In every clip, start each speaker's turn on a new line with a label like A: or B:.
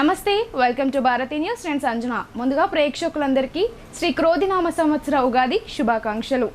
A: నమస్తే, welcome to Bharati news. నేను సంజన. ముందుగా ప్రేక్షకులందరికీ శ్రీ క్రోధినామ సంవత్సర ఉగాది శుభాకాంక్షలు.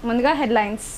A: ముందుగా హెడ్లైన్స్.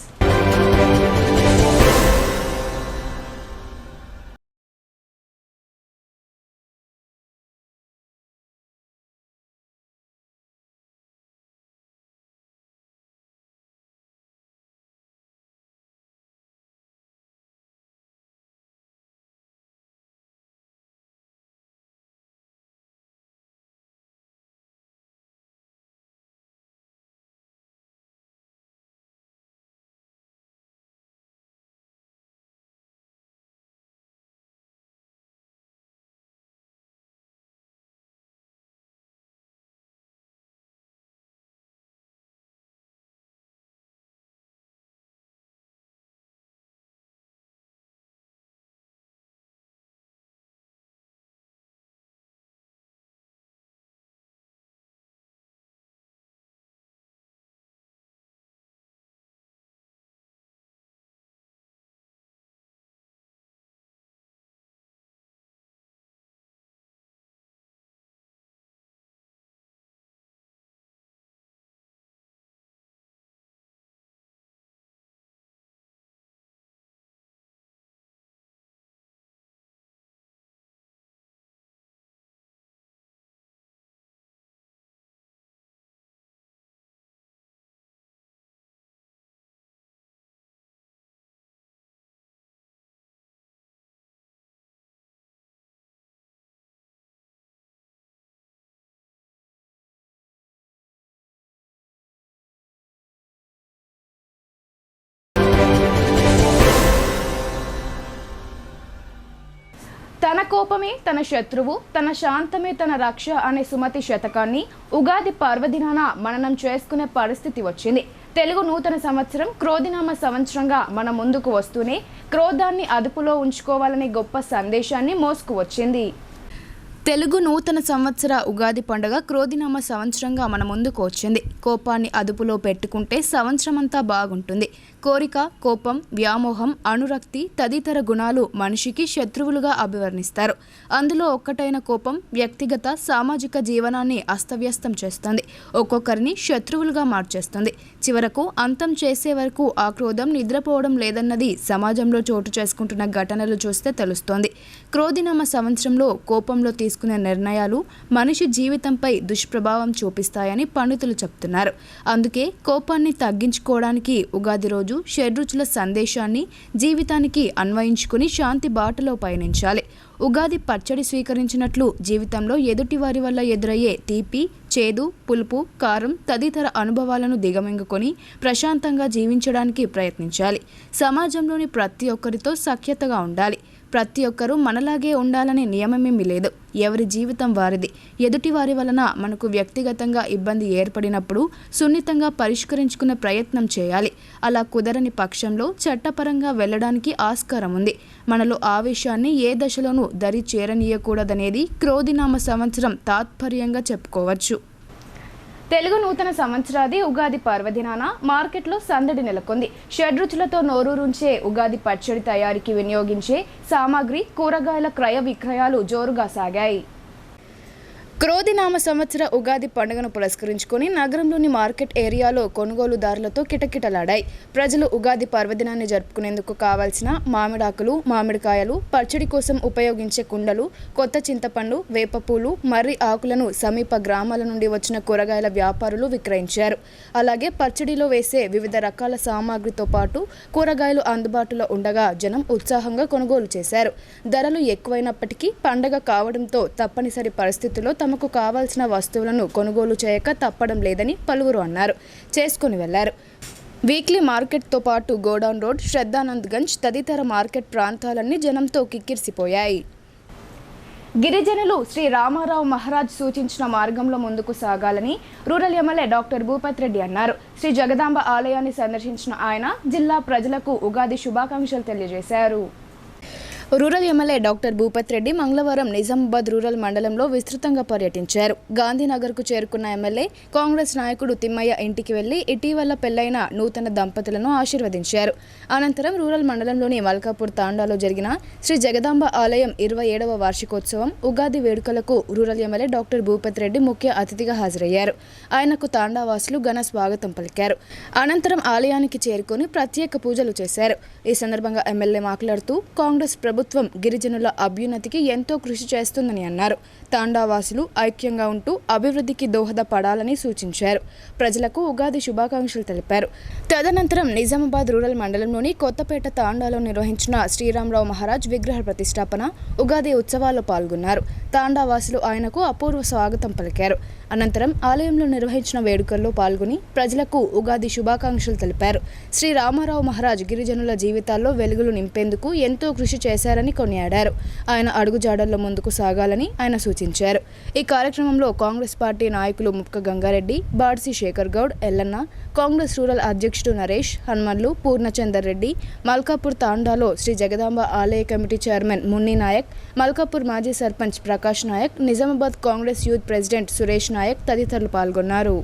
A: తన కోపమే తన శత్రువు, తన శాంతమే తన రక్ష అనే సుమతి శతకాన్ని ఉగాది పర్వదినాన మననం చేసుకునే పరిస్థితి వచ్చింది. తెలుగు నూతన సంవత్సరం క్రోధినామ సంవత్సరంగా మన ముందుకు వస్తూనే క్రోధాన్ని అదుపులో ఉంచుకోవాలనే గొప్ప సందేశాన్ని మోసుకు వచ్చింది. తెలుగు నూతన సంవత్సర ఉగాది పండుగ క్రోధినామ సంవత్సరంగా మన ముందుకు వచ్చింది. కోపాన్ని అదుపులో పెట్టుకుంటే సంవత్సరం అంతా బాగుంటుంది. కోరిక, కోపం, వ్యామోహం, అనురక్తి తదితర గుణాలు మనిషికి శత్రువులుగా అభివర్ణిస్తారు. అందులో ఒక్కటైన కోపం వ్యక్తిగత, సామాజిక జీవనాన్ని అస్తవ్యస్తం చేస్తుంది. ఒక్కొక్కరిని శత్రువులుగా మార్చేస్తుంది. చివరకు అంతం చేసే వరకు ఆ క్రోధం నిద్రపోవడం లేదన్నది సమాజంలో చోటు చేసుకుంటున్న ఘటనలు చూస్తే తెలుస్తోంది. క్రోధినామ సంవత్సరంలో కోపంలో తీసుకునే నిర్ణయాలు మనిషి జీవితంపై దుష్ప్రభావం చూపిస్తాయని పండితులు చెప్తున్నారు. అందుకే కోపాన్ని తగ్గించుకోవడానికి ఉగాది రోజు షడ్రుచుల సందేశాన్ని జీవితానికి అన్వయించుకుని శాంతి బాటలో పయనించాలి. ఉగాది పచ్చడి స్వీకరించినట్లు జీవితంలో ఎదుటివారి వల్ల ఎదురయ్యే తీపి, చేదు, పులుపు, కారం తదితర అనుభవాలను దిగమింగుకొని ప్రశాంతంగా జీవించడానికి ప్రయత్నించాలి. సమాజంలోని ప్రతి ఒక్కరితో సఖ్యతగా ఉండాలి. ప్రతి ఒక్కరూ మనలాగే ఉండాలనే నియమమేమీ లేదు. ఎవరి జీవితం వారిది. ఎదుటి వారి వలన మనకు వ్యక్తిగతంగా ఇబ్బంది ఏర్పడినప్పుడు సున్నితంగా పరిష్కరించుకునే ప్రయత్నం చేయాలి. అలా కుదరని పక్షంలో చట్టపరంగా వెళ్ళడానికి ఆస్కారం ఉంది. మనలో ఆవేశాన్ని ఏ దశలోనూ దరి చేరనీయకూడదనేది క్రోధినామ సంవత్సరం తాత్పర్యంగా చెప్పుకోవచ్చు. తెలుగు నూతన సంవత్సరాది ఉగాది పర్వదినాన మార్కెట్లో సందడి నెలకొంది. షడ్రుచులతో నోరూరుంచే ఉగాది పచ్చడి తయారీకి వినియోగించే సామాగ్రి, కూరగాయల క్రయ విక్రయాలు జోరుగా సాగాయి. క్రోధినామ సంవత్సర ఉగాది పండుగను పురస్కరించుకొని నగరంలోని మార్కెట్ ఏరియాలో కొనుగోలుదారులతో కిటకిటలాడాయి. ప్రజలు ఉగాది పర్వదినాన్ని జరుపుకునేందుకు కావాల్సిన మామిడాకులు, మామిడికాయలు, పచ్చడి కోసం ఉపయోగించే కుండలు, కొత్త చింతపండు, వేపపూలు, మర్రి ఆకులను సమీప గ్రామాల నుండి వచ్చిన కూరగాయల వ్యాపారులు విక్రయించారు. అలాగే పచ్చడిలో వేసే వివిధ రకాల సామాగ్రితో పాటు కూరగాయలు అందుబాటులో ఉండగా జనం ఉత్సాహంగా కొనుగోలు చేశారు. ధరలు ఎక్కువైనప్పటికీ పండగ కావడంతో తప్పనిసరి పరిస్థితుల్లో తమకు కావాల్సిన వస్తువులను కొనుగోలు చేయక తప్పడం లేదని పలువురు అన్నారు. చేసుకుని వెళ్లారు. వీక్లీ మార్కెట్తో పాటు గోడౌన్ రోడ్, శ్రద్ధానంద్ గంజ్ తదితర మార్కెట్ ప్రాంతాలన్నీ జనంతో కిక్కిరిసిపోయాయి. గిరిజనులు శ్రీ రామారావు మహారాజ్ సూచించిన మార్గంలో ముందుకు సాగాలని rural MLA doctor Bhupat Reddy అన్నారు. శ్రీ జగదాంబ ఆలయాన్ని సందర్శించిన ఆయన జిల్లా ప్రజలకు ఉగాది శుభాకాంక్షలు తెలియజేశారు. Rural MLA doctor Bhupat Reddy మంగళవారం నిజామాబాద్ రూరల్ మండలంలో విస్తృతంగా పర్యటించారు. గాంధీనగర్కు చేరుకున్న ఎమ్మెల్యే కాంగ్రెస్ నాయకుడు తిమ్మయ్య ఇంటికి వెళ్లి ఇటీవల పెళ్లైన నూతన దంపతులను ఆశీర్వదించారు. అనంతరం రూరల్ మండలంలోని మల్కాపూర్ తాండాలో జరిగిన శ్రీ జగదాంబ ఆలయం 27వ వార్షికోత్సవం ఉగాది వేడుకలకు rural MLA doctor Bhupat Reddy ముఖ్య అతిథిగా హాజరయ్యారు. ఆయనకు తాండావాసులు ఘన స్వాగతం పలికారు. అనంతరం ఆలయానికి చేరుకుని ప్రత్యేక పూజలు చేశారు. ఈ సందర్భంగా ఎమ్మెల్యే మాట్లాడుతూ కాంగ్రెస్ ప్రభుత్వం గిరిజనుల అభ్యున్నతికి ఎంతో కృషి చేస్తుందని అన్నారు. తాండావాసులు ఐక్యంగా ఉంటూ అభివృద్ధికి దోహదపడాలని సూచించారు. ప్రజలకు ఉగాది శుభాకాంక్షలు తెలిపారు. తదనంతరం నిజామాబాద్ రూరల్ మండలంలోని కొత్తపేట తాండాలో నిర్వహించిన శ్రీరామరావు మహారాజ్ విగ్రహ ప్రతిష్టాపన ఉగాది ఉత్సవాల్లో పాల్గొన్నారు. తాండావాసులు ఆయనకు అపూర్వ స్వాగతం పలికారు. అనంతరం ఆలయంలో నిర్వహించిన వేడుకల్లో పాల్గొని ప్రజలకు ఉగాది శుభాకాంక్షలు తెలిపారు. శ్రీ రామారావు మహారాజ్ గిరిజనుల జీవితాల్లో వెలుగులు నింపేందుకు ఎంతో కృషి చేశారని కొనియాడారు. ఆయన అడుగుజాడల్లో ముందుకు సాగాలని ఆయన సూచించారు. ఈ కార్యక్రమంలో కాంగ్రెస్ పార్టీ నాయకులు ముక్క గంగారెడ్డి, బాడ్సి శేఖర్ గౌడ్, ఎల్లన్న, కాంగ్రెస్ రూరల్ అధ్యక్షుడు నరేష్, హన్మన్లు, పూర్ణచందర్ రెడ్డి, మల్కాపూర్ తాండాలో శ్రీ జగదాంబ ఆలయ కమిటీ చైర్మన్ మున్ని నాయక్, మల్కాపూర్ మాజీ సర్పంచ్ ప్రకాష్ నాయక్, నిజామాబాద్ కాంగ్రెస్ యూత్ ప్రెసిడెంట్ సురేష్ నాయక్ తదితరులు పాల్గొన్నారు.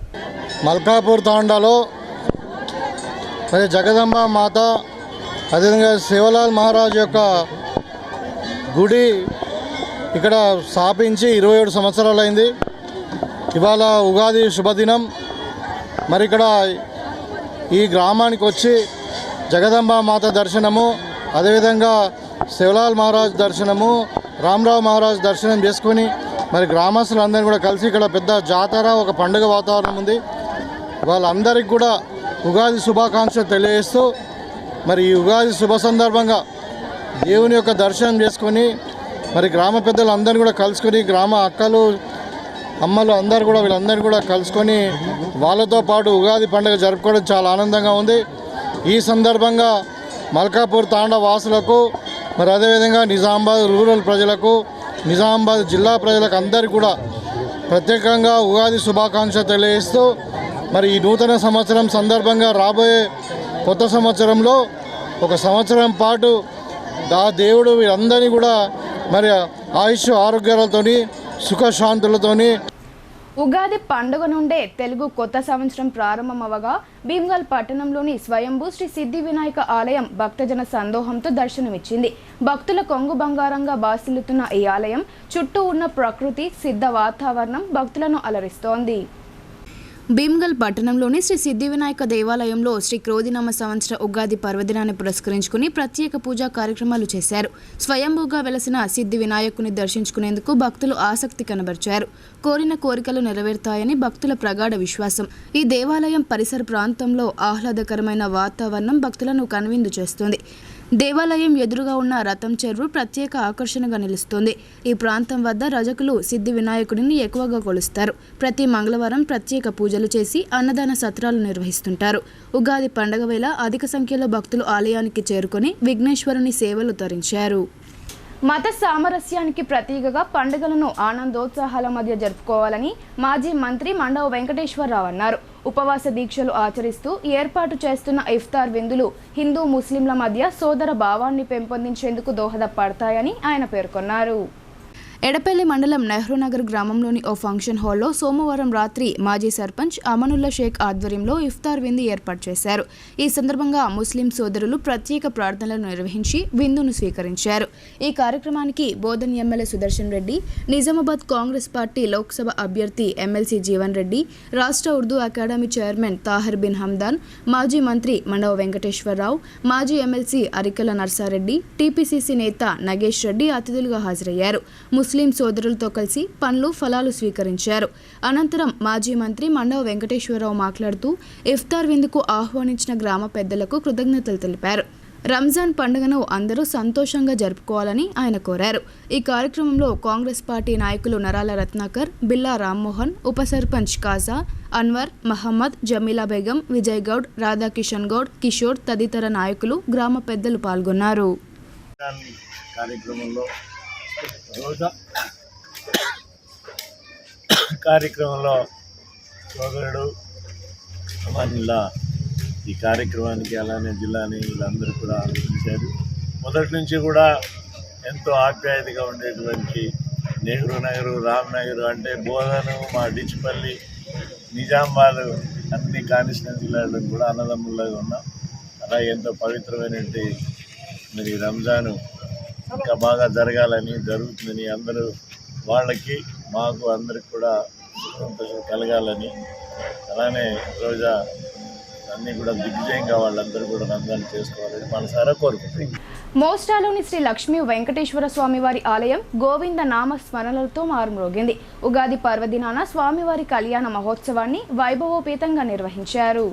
B: మల్కాపూర్ తాండాలో మరి జగదాంబ మాత అదేవిధంగా శివలాల్ మహారాజ్ యొక్క గుడి ఇక్కడ స్థాపించి 27 సంవత్సరాలు అయింది. ఇవాళ ఉగాది శుభదినం. మరి ఇక్కడ ఈ గ్రామానికి వచ్చి జగదాంబ మాత దర్శనము, అదేవిధంగా శివలాల్ మహారాజ్ దర్శనము, రామరావు మహారాజ్ దర్శనం చేసుకొని మరి గ్రామస్తులందరూ కూడా కలిసి ఇక్కడ పెద్ద జాతర, ఒక పండుగ వాతావరణం ఉంది. వాళ్ళందరికీ కూడా ఉగాది శుభాకాంక్షలు తెలియజేస్తూ మరి ఈ ఉగాది శుభ సందర్భంగా దేవుని యొక్క దర్శనం చేసుకొని మరి గ్రామ పెద్దలు అందరినీ కూడా కలుసుకొని, గ్రామ అక్కలు అమ్మలు అందరూ కూడా వీళ్ళందరినీ కూడా కలుసుకొని వాళ్ళతో పాటు ఉగాది పండుగ జరుపుకోవడం చాలా ఆనందంగా ఉంది. ఈ సందర్భంగా మల్కాపూర్ తాండా వాసులకు మరి అదేవిధంగా నిజామాబాద్ రూరల్ ప్రజలకు, నిజామాబాద్ జిల్లా ప్రజలకు అందరికీ కూడా ప్రత్యేకంగా ఉగాది శుభాకాంక్షలు తెలియజేస్తూ మరి ఈ నూతన సంవత్సరం సందర్భంగా రాబోయే కొత్త సంవత్సరంలో ఒక సంవత్సరం పాటు ఆ దేవుడు వీరందరినీ కూడా మరి ఆయుష్ ఆరోగ్యాలతోని సుఖశాంతులతోని
A: ఉగాది పండుగ నుండే తెలుగు కొత్త సంవత్సరం ప్రారంభమవగా భీమ్గల్ పట్టణంలోని స్వయంభూ శ్రీ సిద్ధి వినాయక ఆలయం భక్తజన సందోహంతో దర్శనమిచ్చింది. భక్తుల కొంగు బంగారంగా బాసిల్లుతున్న ఈ ఆలయం చుట్టూ ఉన్న ప్రకృతి సిద్ధ వాతావరణం భక్తులను అలరిస్తోంది. భీమ్గల్ పట్టణంలోని శ్రీ సిద్ధి వినాయక దేవాలయంలో శ్రీ క్రోధినామ సంవత్సర ఉగాది పర్వదినాన్ని పురస్కరించుకుని ప్రత్యేక పూజా కార్యక్రమాలు చేశారు. స్వయంభూగా వెలసిన సిద్ధి వినాయకుని దర్శించుకునేందుకు భక్తులు ఆసక్తి కనబరిచారు. కోరిన కోరికలు నెరవేరుతాయని భక్తుల ప్రగాఢ విశ్వాసం. ఈ దేవాలయం పరిసర ప్రాంతంలో ఆహ్లాదకరమైన వాతావరణం భక్తులను కనువిందు చేస్తుంది. దేవాలయం ఎదురుగా ఉన్న రథం చెరువు ప్రత్యేక ఆకర్షణగా నిలుస్తుంది. ఈ ప్రాంతం వద్ద రజకులు సిద్ధి వినాయకుడిని ఎక్కువగా కొలుస్తారు. ప్రతి మంగళవారం ప్రత్యేక పూజలు చేసి అన్నదాన సత్రాలు నిర్వహిస్తుంటారు. ఉగాది పండుగ వేళ అధిక సంఖ్యలో భక్తులు ఆలయానికి చేరుకొని విఘ్నేశ్వరుని సేవలు తరించారు. మత సామరస్యానికి ప్రతీకగా పండుగలను ఆనందోత్సాహాల మధ్య జరుపుకోవాలని మాజీ మంత్రి మండవ వెంకటేశ్వరరావు అన్నారు. ఉపవాస దీక్షలు ఆచరిస్తూ ఏర్పాటు చేస్తున్న ఇఫ్తార్ విందులు హిందూ ముస్లింల మధ్య సోదర భావాన్ని పెంపొందించేందుకు దోహదపడతాయని ఆయన పేర్కొన్నారు. ఎడపల్లి మండలం నెహ్రూనగర్ గ్రామంలోని ఓ ఫంక్షన్ హాల్లో సోమవారం రాత్రి మాజీ సర్పంచ్ అమనుల్లా షేక్ ఆధ్వర్యంలో ఇఫ్తార్ విందు ఏర్పాటు చేశారు. ఈ సందర్భంగా ముస్లిం సోదరులు ప్రత్యేక ప్రార్థనలు నిర్వహించి విందును స్వీకరించారు. ఈ కార్యక్రమానికి బోధన్ ఎమ్మెల్యే సుదర్శన్ రెడ్డి, నిజామాబాద్ కాంగ్రెస్ పార్టీ లోక్సభ అభ్యర్థి ఎమ్మెల్సీ జీవన్ రెడ్డి, రాష్ట్ర ఉర్దూ అకాడమీ చైర్మన్ తాహిర్ బిన్ హమ్దాన్, మాజీ మంత్రి మండవ వెంకటేశ్వరరావు, మాజీ ఎమ్మెల్సీ అరికల నర్సారెడ్డి, టీపీసీసీ నేత నగేష్ రెడ్డి అతిథులుగా హాజరయ్యారు. ముస్లిం సోదరులతో కలిసి పండ్లు ఫలాలు స్వీకరించారు. అనంతరం మాజీ మంత్రి మండవ వెంకటేశ్వరరావు మాట్లాడుతూ ఇఫ్తార్ విందుకు ఆహ్వానించిన గ్రామ పెద్దలకు కృతజ్ఞతలు తెలిపారు. రంజాన్ పండుగను అందరూ సంతోషంగా జరుపుకోవాలని ఆయన కోరారు. ఈ కార్యక్రమంలో కాంగ్రెస్ పార్టీ నాయకులు నరాల రత్నాకర్, బిల్లా రామ్మోహన్, ఉప సర్పంచ్ కాజా, అన్వర్, మహమ్మద్, జమీలా బేగం, విజయ్ గౌడ్, రాధాకిషన్ గౌడ్, కిషోర్ తదితర నాయకులు, గ్రామ పెద్దలు పాల్గొన్నారు.
C: కార్యక్రమంలో సోదరుడు అమానిల్లా ఈ కార్యక్రమానికి అలానే జిల్లాని వీళ్ళందరూ కూడా పిలిచారు. మొదటి నుంచి కూడా ఎంతో ఆప్యాయతగా ఉండేటువంటి నెహ్రూ నగరు, రామ్నగర్ అంటే బోధను, మా డిచ్పల్లి, నిజామాబాద్ అన్ని కాన్స్టిట్యున్సీలలో కూడా అన్నదమ్ముల్లాగా ఉన్నాం. అలాగే ఎంతో పవిత్రమైనటువంటి మరి రంజాను ఇంకా బాగా జరగాలని, జరుగుతుందని అందరూ వాళ్ళకి మాకు అందరికి కూడా సంతోషం కలగాలని, అలానే రోజా అన్నీ కూడా దిగ్విజయంగా వాళ్ళందరూ కూడా రంజాన్ చేసుకోవాలని మనసారా కోరుకుంటున్నాం.
A: మోస్టాలోని శ్రీ లక్ష్మీ వెంకటేశ్వర స్వామివారి ఆలయం గోవింద నామ స్మరణలతో మారుమ్రోగింది. ఉగాది పర్వదినాన స్వామివారి కళ్యాణ మహోత్సవాన్ని వైభవోపేతంగా నిర్వహించారు.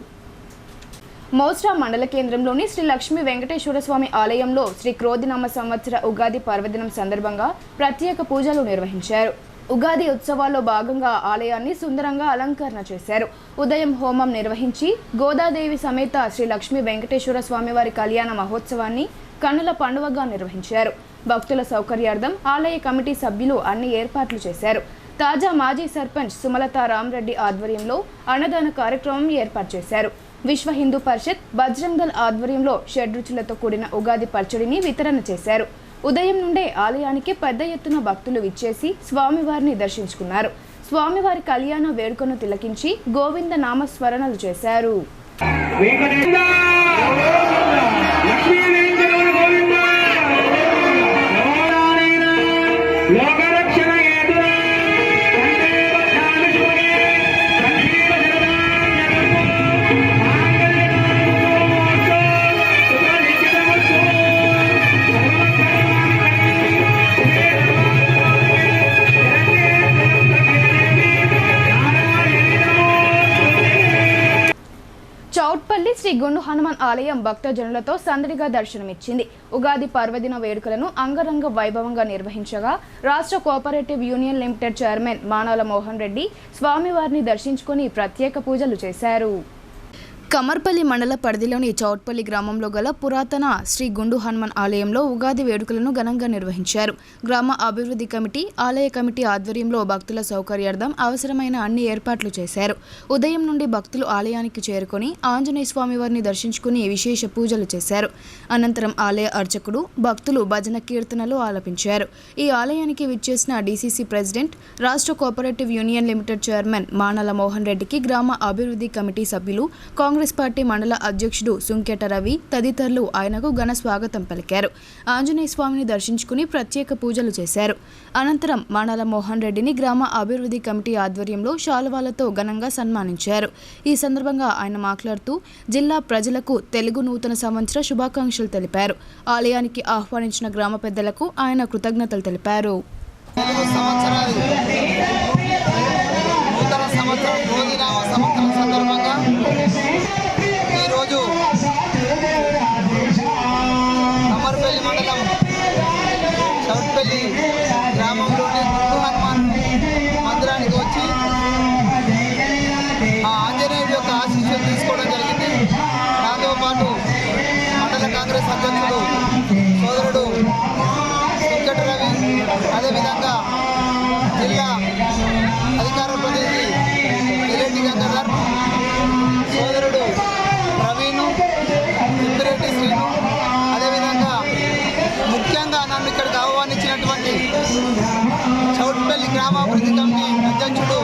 A: మోస్టా మండల కేంద్రంలోని శ్రీ లక్ష్మీ వెంకటేశ్వర స్వామి ఆలయంలో శ్రీ క్రోధినామ సంవత్సర ఉగాది పర్వదినం సందర్భంగా ప్రత్యేక పూజలు నిర్వహించారు. ఉగాది ఉత్సవాల్లో భాగంగా ఆలయాన్ని సుందరంగా అలంకరణ చేశారు. ఉదయం హోమం నిర్వహించి గోదాదేవి సమేత శ్రీ లక్ష్మీ వెంకటేశ్వర స్వామివారి కళ్యాణ మహోత్సవాన్ని కన్నుల పండువగా నిర్వహించారు. భక్తుల సౌకర్యార్థం ఆలయ కమిటీ సభ్యులు అన్ని ఏర్పాట్లు చేశారు. తాజా మాజీ సర్పంచ్ సుమలతా రామరెడ్డి ఆధ్వర్యంలో అన్నదాన కార్యక్రమం ఏర్పాటు చేశారు. విశ్వ హిందూ పరిషత్ బజరంగ్ దళ్ ఆధ్వర్యంలో షడ్రుచులతో కూడిన ఉగాది పచ్చడిని వితరణ చేశారు. ఉదయం నుండే ఆలయానికి పెద్ద ఎత్తున భక్తులు విచ్చేసి స్వామివారిని దర్శించుకున్నారు. స్వామివారి కళ్యాణ వేడుకను తిలకించి గోవింద నామస్మరణలు చేశారు. చౌట్పల్లి శ్రీ గుండు హనుమాన్ ఆలయం భక్తజనులతో సందడిగా దర్శనమిచ్చింది. ఉగాది పర్వదిన వేడుకలను అంగరంగ వైభవంగా నిర్వహించగా రాష్ట్ర cooperative union limited chairman Manala Mohan Reddy స్వామివారిని దర్శించుకుని ప్రత్యేక పూజలు చేశారు. కమర్పల్లి మండల పరిధిలోని చౌట్పల్లి గ్రామంలో గల పురాతన శ్రీ గుండు హనుమాన్ ఆలయంలో ఉగాది వేడుకలను ఘనంగా నిర్వహించారు. గ్రామ అభివృద్ధి కమిటీ, ఆలయ కమిటీ ఆధ్వర్యంలో భక్తుల సౌకర్యార్థం అవసరమైన అన్ని ఏర్పాట్లు చేశారు. ఉదయం నుండి భక్తులు ఆలయానికి చేరుకొని ఆంజనేయ స్వామివారిని దర్శించుకుని విశేష పూజలు చేశారు. అనంతరం ఆలయ అర్చకుడు భక్తులు భజన కీర్తనలు ఆలపించారు. ఈ ఆలయానికి విచ్చేసిన డీసీసీ ప్రెసిడెంట్, రాష్ట్ర cooperative union limited chairman Manala Mohan రెడ్డికి గ్రామ అభివృద్ధి కమిటీ సభ్యులు, కాంగ్రెస్ పార్టీ మండల అధ్యక్షుడు సుంకెట రవి తదితరులు ఆయనకు ఘన స్వాగతం పలికారు. ఆంజనేయ స్వామిని దర్శించుకుని ప్రత్యేక పూజలు చేశారు. అనంతరం మానాల మోహన్ రెడ్డిని గ్రామ అభివృద్ధి కమిటీ ఆధ్వర్యంలో శాలువాలతో ఘనంగా సన్మానించారు. ఈ సందర్భంగా ఆయన మాట్లాడుతూ జిల్లా ప్రజలకు తెలుగు నూతన సంవత్సర శుభాకాంక్షలు తెలిపారు. ఆలయానికి ఆహ్వానించిన గ్రామ పెద్దలకు ఆయన కృతజ్ఞతలు తెలిపారు.
D: ఈరోజు కమర్పల్లి మండలం చౌట్పల్లి గ్రామంలోని గుండు హనుమాన్ మందిరానికి వచ్చి ఆ ఆంజనేయుడి యొక్క ఆశీస్సులు తీసుకోవడం జరిగింది. దాంతో పాటు మండల కాంగ్రెస్ అధ్యక్షుడు సోదరుడు వెంకట రవి, అదేవిధంగా జిల్లా అధికార ప్రతినిధి ఎల్రెడ్డి గంగాధర్, సోదరుడు ప్రవీణు, తిప్పిరెడ్డి శ్రీను, అదేవిధంగా ముఖ్యంగా నన్ను ఇక్కడికి ఆహ్వానించినటువంటి చౌట్పల్లి గ్రామాభివృద్ధి కమిటీ అధ్యక్షుడు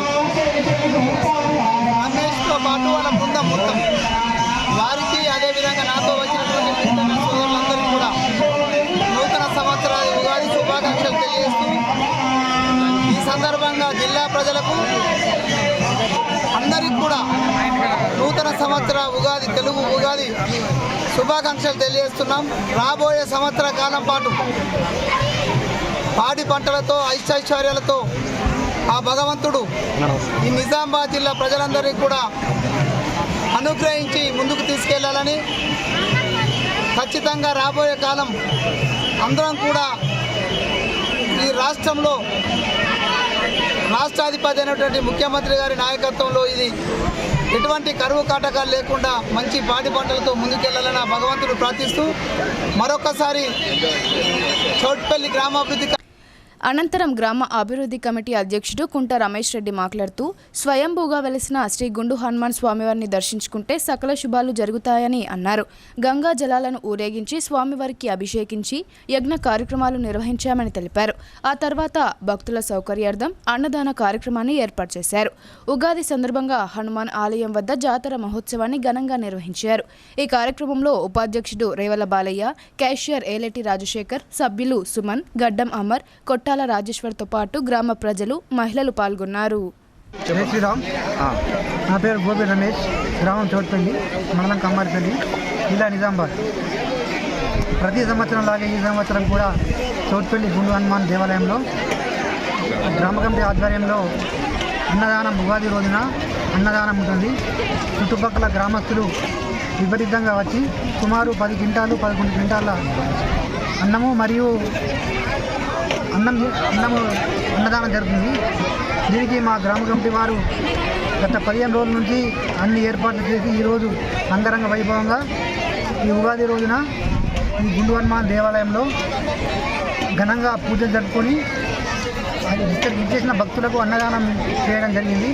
D: రమేష్తో పాటు వాళ్ళ బృందం మొత్తం వారికి, అదేవిధంగా నాతో వచ్చినటువంటి మిగతా సోదరులందరికీ కూడా నూతన సంవత్సర ఉగాది శుభాకాంక్షలు తెలియజేస్తూ ఈ సందర్భంగా జిల్లా ప్రజలకు అందరికీ కూడా నూతన సంవత్సర ఉగాది, తెలుగు ఉగాది శుభాకాంక్షలు తెలియజేస్తున్నాం. రాబోయే సంవత్సర కాలం పాటు పాడి పంటలతో, ఐశ్వర్యాలతో ఆ భగవంతుడు ఈ నిజామాబాద్ జిల్లా ప్రజలందరికీ కూడా అనుగ్రహించి ముందుకు తీసుకెళ్లాలని, ఖచ్చితంగా రాబోయే కాలం అందరం కూడా ఈ రాష్ట్రంలో రాష్ట్రాధిపతి అయినటువంటి ముఖ్యమంత్రి గారి నాయకత్వంలో ఇది ఎటువంటి కరువు కాటకాలు లేకుండా మంచి పాడి పంటలతో ముందుకెళ్లాలని భగవంతుడు ప్రార్థిస్తూ మరొకసారి చౌట్పల్లి గ్రామాభివృద్ధి
A: అనంతరం గ్రామ అభివృద్ధి కమిటీ అధ్యక్షుడు కుంట రమేష్ రెడ్డి మాట్లాడుతూ స్వయంభూగా వెలిసిన శ్రీ గుండు హనుమాన్ స్వామివారిని దర్శించుకుంటే సకల శుభాలు జరుగుతాయని అన్నారు. గంగా జలాలను ఊరేగించి స్వామివారికి అభిషేకించి యజ్ఞ కార్యక్రమాలు నిర్వహించామని తెలిపారు. ఆ తర్వాత భక్తుల సౌకర్యార్థం అన్నదాన కార్యక్రమాన్ని ఏర్పాటు చేశారు. ఉగాది సందర్భంగా హనుమాన్ ఆలయం వద్ద జాతర మహోత్సవాన్ని ఘనంగా నిర్వహించారు. ఈ కార్యక్రమంలో ఉపాధ్యక్షుడు రేవల బాలయ్య, క్యాషియర్ ఏలేటి రాజశేఖర్, సభ్యులు సుమన్, గడ్డం అమర్, కొట్టాల రాజేశ్వర్తో పాటు గ్రామ ప్రజలు, మహిళలు పాల్గొన్నారు.
E: జై శ్రీరామ్. నా పేరు గోపి రమేష్, గ్రామం చోటుపల్లి, మండలం కమ్మారిపల్లి, జిల్లా నిజామాబాద్. ప్రతి సంవత్సరం లాగే ఈ సంవత్సరం కూడా చోటుపల్లి గుండు హనుమాన్ దేవాలయంలో గ్రామ కమిటీ ఆధ్వర్యంలో అన్నదానం, ఉగాది రోజున అన్నదానం ఉంటుంది. చుట్టుపక్కల గ్రామస్తులు విపరీతంగా వచ్చి సుమారు 10 క్వింటాలు 11 క్వింటాల అన్నము మరియు అన్నదానం జరుగుతుంది. దీనికి మా గ్రామ కమిటీ వారు గత 15 రోజుల నుంచి అన్ని ఏర్పాట్లు చేసి ఈరోజు అంగరంగ వైభవంగా ఈ ఉగాది రోజున ఈ గుండు హనుమాన్ దేవాలయంలో ఘనంగా పూజలు జరుపుకొని ఇక్కడికి విచ్చేసిన భక్తులకు అన్నదానం చేయడం జరిగింది.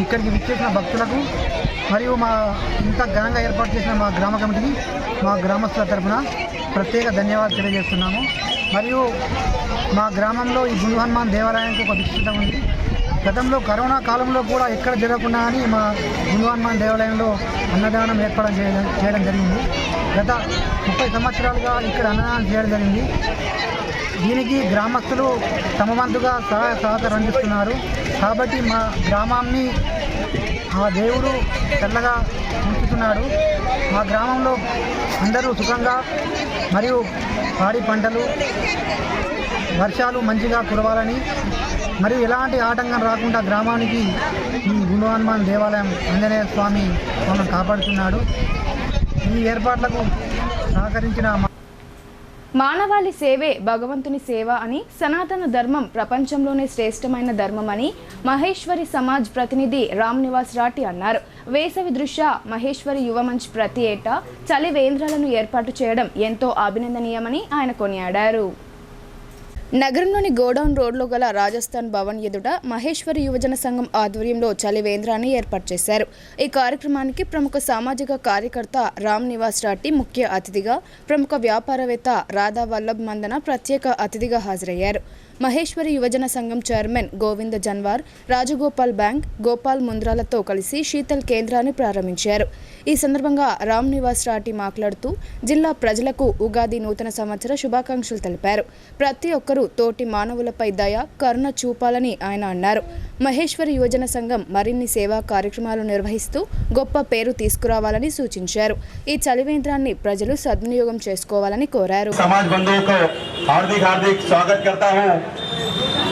E: ఇక్కడికి విచ్చేసిన భక్తులకు మరియు మా ఇంత ఘనంగా ఏర్పాటు చేసిన మా గ్రామ కమిటీకి మా గ్రామస్తుల తరఫున ప్రత్యేక ధన్యవాదాలు తెలియజేస్తున్నాము. మరియు మా గ్రామంలో ఈ గుండు హనుమాన్ దేవాలయానికి ఒక విశిష్టత ఉంది. గతంలో కరోనా కాలంలో కూడా ఎక్కడ జరగకుండా అని మా గుండు హనుమాన్ దేవాలయంలో అన్నదానం ఏర్పాటు చేయడం జరిగింది. గత 30 సంవత్సరాలుగా ఇక్కడ అన్నదానం చేయడం జరిగింది. దీనికి గ్రామస్తులు తమ వంతుగా సహాయ సహకారం అందిస్తున్నారు. కాబట్టి మా గ్రామాన్ని ఆ దేవుడు చల్లగా ఉంచుతున్నాడు. మా గ్రామంలో అందరూ సుఖంగా మరియు పాడి పంటలు, వర్షాలు మంచిగా కురవాలని మరియు ఎలాంటి ఆటంకం రాకుండా గ్రామానికి ఈ గుండు హనుమాన్ దేవాలయం ఆంజనేయ స్వామి మమ్మల్ని కాపాడుతున్నాడు. ఈ ఏర్పాట్లకు సహకరించిన
A: మానవాళి సేవే భగవంతుని సేవ అని, సనాతన ధర్మం ప్రపంచంలోనే శ్రేష్టమైన ధర్మం అని మహేశ్వరి సమాజ్ ప్రతినిధి రామ్ నివాస్ రాఠీ అన్నారు. వేసవి దృష్ట్యా మహేశ్వరి యువమంచ్ ప్రతి ఏటా చలి వేంద్రాలను ఏర్పాటు చేయడం ఎంతో అభినందనీయమని ఆయన కొనియాడారు. నగరంలోని గోడౌన్ రోడ్లో గల రాజస్థాన్ భవన్ ఎదుట మహేశ్వరి యువజన సంఘం ఆధ్వర్యంలో చలి వేంద్రాన్ని ఏర్పాటు చేశారు. ఈ కార్యక్రమానికి ప్రముఖ సామాజిక కార్యకర్త రామ్ నివాస్ రాఠీ ముఖ్య అతిథిగా, ప్రముఖ వ్యాపారవేత్త రాధా వల్లభ్ మందన ప్రత్యేక అతిథిగా హాజరయ్యారు. మహేశ్వరి యువజన సంఘం చైర్మన్ గోవింద జన్వార్, రాజగోపాల్ బ్యాంక్, గోపాల్ ముంద్రాలతో కలిసి శీతల్ కేంద్రాన్ని ప్రారంభించారు. ఈ సందర్భంగా రామ్ నివాస్ రాఠీ మాట్లాడుతూ జిల్లా ప్రజలకు ఉగాది నూతన సంవత్సర శుభాకాంక్షలు తెలిపారు. ప్రతి ఒక్కరూ తోటి మానవులపై దయ, కరుణ చూపాలని ఆయన అన్నారు. మహేశ్వరి యువజన సంఘం మరిన్ని సేవా కార్యక్రమాలు నిర్వహిస్తూ గొప్ప పేరు తీసుకురావాలని సూచించారు. ఈ చలివేంద్రాన్ని ప్రజలు సద్వినియోగం చేసుకోవాలని కోరారు.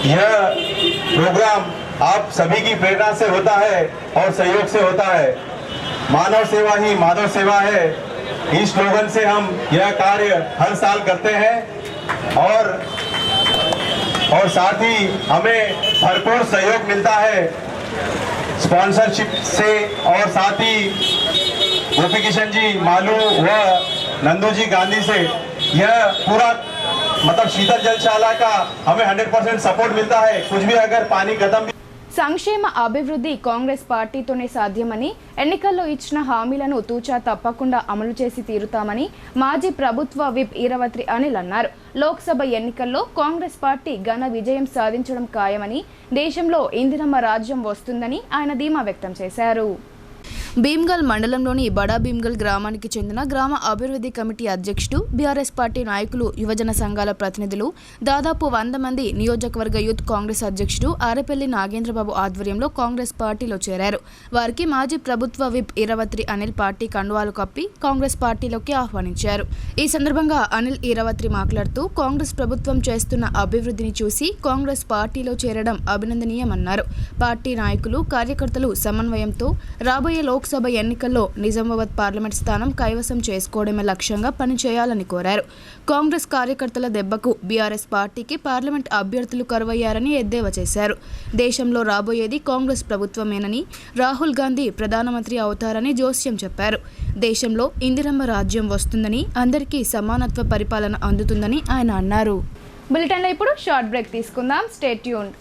F: यह प्रोग्राम आप सभी की प्रेरणा से होता है और सहयोग से होता है। मानव सेवा ही माधव सेवा है, इस स्लोगन से हम यह कार्य हर साल करते हैं और साथ ही हमें भरपूर सहयोग मिलता है स्पॉन्सरशिप से और साथ ही गोपी किशन जी मालू व नंदू जी गांधी से यह पूरा मतलब शीतल जलशाला का हमें 100% सपोर्ट मिलता है। कुछ भी अगर पानी खत्म
A: సంక్షేమ అభివృద్ధి కాంగ్రెస్ పార్టీతోనే సాధ్యమని, ఎన్నికల్లో ఇచ్చిన హామీలను తూచా తప్పకుండా అమలు చేసి తీరుతామని మాజీ ప్రభుత్వ విప్ ఈరవత్రి అనిల్ అన్నారు. లోక్సభ ఎన్నికల్లో కాంగ్రెస్ పార్టీ ఘన విజయం సాధించడం ఖాయమని, దేశంలో ఇందిరమ్మ రాజ్యం వస్తుందని ఆయన ధీమా వ్యక్తం చేశారు. భీమ్గల్ మండలంలోని బడా భీమ్గల్ గ్రామానికి చెందిన గ్రామ అభివృద్ధి కమిటీ అధ్యక్షుడు, బీఆర్ఎస్ పార్టీ నాయకులు, యువజన సంఘాల ప్రతినిధులు దాదాపు 100 మంది నియోజకవర్గ యూత్ కాంగ్రెస్ అధ్యక్షుడు ఆరెపల్లి నాగేంద్రబాబు ఆధ్వర్యంలో కాంగ్రెస్ పార్టీలో చేరారు. వారికి మాజీ ప్రభుత్వ విప్ ఈరవత్రి అనిల్ పార్టీ కండువాలు కప్పి కాంగ్రెస్ పార్టీలోకి ఆహ్వానించారు. ఈ సందర్భంగా అనిల్ ఈరవత్రి మాట్లాడుతూ కాంగ్రెస్ ప్రభుత్వం చేస్తున్న అభివృద్ధిని చూసి కాంగ్రెస్ పార్టీలో చేరడం అభినందనీయమన్నారు. పార్టీ నాయకులు, కార్యకర్తలు సమన్వయంతో రాబోయే లోక్సభ ఎన్నికల్లో నిజామాబాద్ పార్లమెంట్ స్థానం కైవసం చేసుకోవడమే లక్ష్యంగా పనిచేయాలని కోరారు. కాంగ్రెస్ కార్యకర్తల దెబ్బకు బీఆర్ఎస్ పార్టీకి పార్లమెంట్ అభ్యర్థులు కరువయ్యారని ఎద్దేవా చేశారు. దేశంలో రాబోయేది కాంగ్రెస్ ప్రభుత్వమేనని, రాహుల్ గాంధీ ప్రధానమంత్రి అవుతారని జోస్యం చెప్పారు. దేశంలో ఇందిరమ్మ రాజ్యం వస్తుందని, అందరికీ సమానత్వ పరిపాలన అందుతుందని ఆయన అన్నారు. బులెటిన్లో ఇప్పుడు షార్ట్ బ్రేక్ తీసుకుందాం. Stay tuned.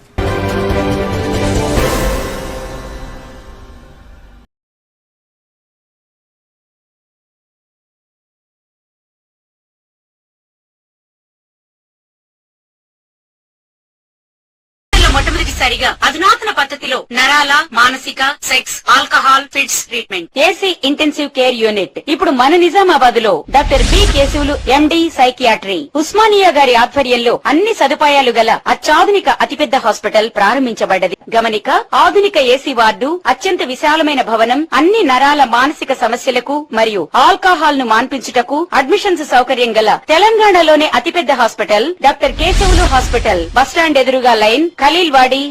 G: మొట్టమొదటిసారిగా అధునాతన పద్ధతిలో నరాల, మానసిక, sex, alcohol, fits treatment, AC intensive care unit ఇప్పుడు మన నిజామాబాద్ లో doctor B Keshavulu MD psychiatry, Osmania గారి ఆధ్వర్యంలో అన్ని సదుపాయాలు గల అత్యాధునిక అతిపెద్ద హాస్పిటల్ ప్రారంభించబడ్డది. గమనిక, ఆధునిక ఏసీ వార్డు, అత్యంత విశాలమైన భవనం, అన్ని నరాల మానసిక సమస్యలకు మరియు ఆల్కహాల్ ను మాన్పించుటకు అడ్మిషన్స్ సౌకర్యం గల తెలంగాణలోనే అతిపెద్ద hospital doctor Keshavulu hospital, bus stand ఎదురుగా లైన్, ఖలీల్వాడి.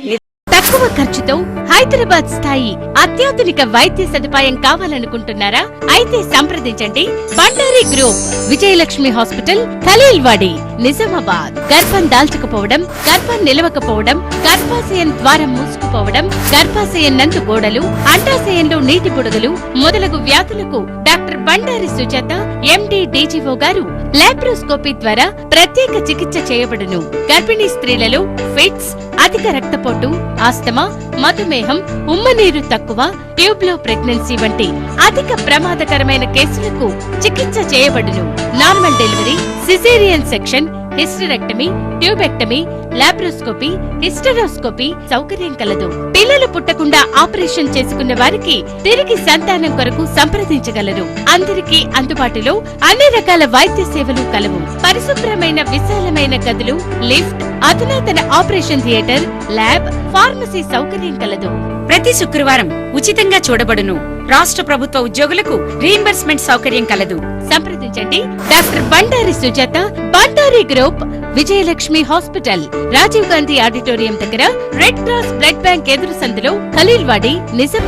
H: తక్కువ ఖర్చుతో హైదరాబాద్ స్థాయి అత్యాధునిక వైద్య సదుపాయం కావాలనుకుంటున్నారా? అయితే సంప్రదించండి బండారి గ్రూప్, విజయలక్ష్మి హాస్పిటల్, ఖలీల్వాడి, నిజామాబాద్. గర్భం దాల్చకపోవడం, గర్భం నిలవకపోవడం, గర్భాశయం ద్వారం మూసుకుపోవడం, గర్భాశయం నందు గోడలు, అండాశయంలో నీటి బుడగలు మొదలగు వ్యాధులకు డాక్టర్ బండారి సుజాత ఎండి డీజీఓ గారు లాప్రోస్కోపీ ద్వారా ప్రత్యేక చికిత్స చేయబడును. గర్భిణీ స్త్రీలలో ఫిట్స్, అధిక రక్తపోటు, ఆస్తమా, మధుమేహం, ఉమ్మనీరు తక్కువ, ట్యూబ్లో ప్రెగ్నెన్సీ వంటి అధిక ప్రమాదకరమైన కేసులకు చికిత్స చేయబడును. Normal delivery, caesarean section, hysterectomy, tubectomy, laparoscopy, hysteroscopy సౌకర్యం కలదు. పిల్లలు పుట్టకుండా ఆపరేషన్ చేసుకున్న వారికి తిరిగి సంతానం కొరకు సంప్రదించగలరు. అందరికీ అందుబాటులో అన్ని రకాల వైద్య సేవలు కలవు. పరిశుభ్రమైన విశాలమైన గదులు, లిఫ్ట్, అధునాతన ఆపరేషన్ థియేటర్, ల్యాబ్, ఫార్మసీ సౌకర్యం కలదు.
G: ప్రతి శుక్రవారం ఉచితంగా చూడబడును. రాష్ట్ర ప్రభుత్వ ఉద్యోగులకు రీయింబర్స్మెంట్ సౌకర్యం కలదు.
H: సంప్రదించండి doctor Bandari Sujatha, Bandari group, Vijayalakshmi hospital, Rajiv Gandhi auditorium దగ్గర, రెడ్ క్రాస్ బ్లడ్ బ్యాంక్ ఎదురు సందులో, ఖలీల్వాడి, నిజాం.